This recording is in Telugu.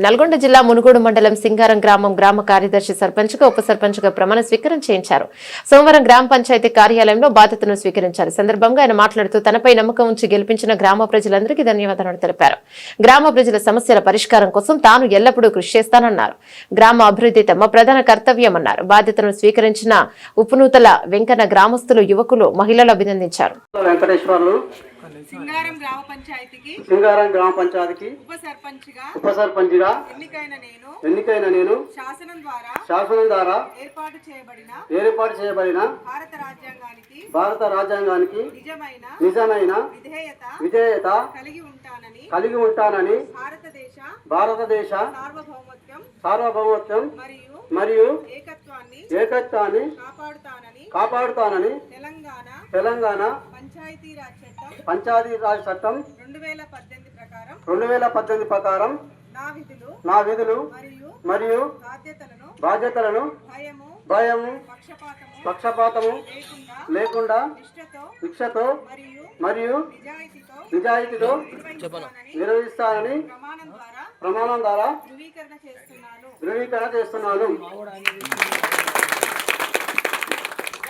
నల్గొండ జిల్లా మునుగోడు మండలం సింగారం గ్రామ కార్యదర్శి సర్పంచ్గా ఉప సర్పంచ్గా ప్రమాణ స్వీకారం చేయించారు. సోమవారం గ్రామ పంచాయతీ కార్యాలయంలో బాధ్యతను స్వీకరించారు. సందర్భంగా ఆయన మాట్లాడుతూ తనపై నమ్మకం ఉంచి గెలిపించిన గ్రామ ప్రజలందరికీ ధన్యవాదాలు తెలిపారు. గ్రామ ప్రజల సమస్యల పరిష్కారం కోసం తాను ఎల్లప్పుడూ కృషి చేస్తానన్నారు. గ్రామ అభివృద్ధి తమ ప్రధాన కర్తవ్యమన్నారు. బాధ్యతను స్వీకరించిన ఉపనూతల వెంకన్న గ్రామస్తులు, యువకులు, మహిళలు అభినందించారు. సింగారం గ్రామ పంచాయతీకి ఉప సర్పంచ్గా ఎన్నికైన నేను శాసనం ద్వారా ఏర్పాటు చేయబడిన భారత రాజ్యాంగానికి నిజమైన విధేయత కలిగి ఉంటానని భారతదేశ సార్వభౌమత్వం మరియు ఏకత్వాన్ని కాపాడుతానని తెలంగాణ పంచాయతీరాజ్ చట్టం 2018 ప్రకారం నా విధులు మరియు బాధ్యతలను భయము పక్షపాతము లేకుండా నిష్ఠతో మరియు నిజాయితీతో నిర్వహిస్తానని ప్రమాణం ద్వారా ధృవీకరణ చేస్తున్నాను.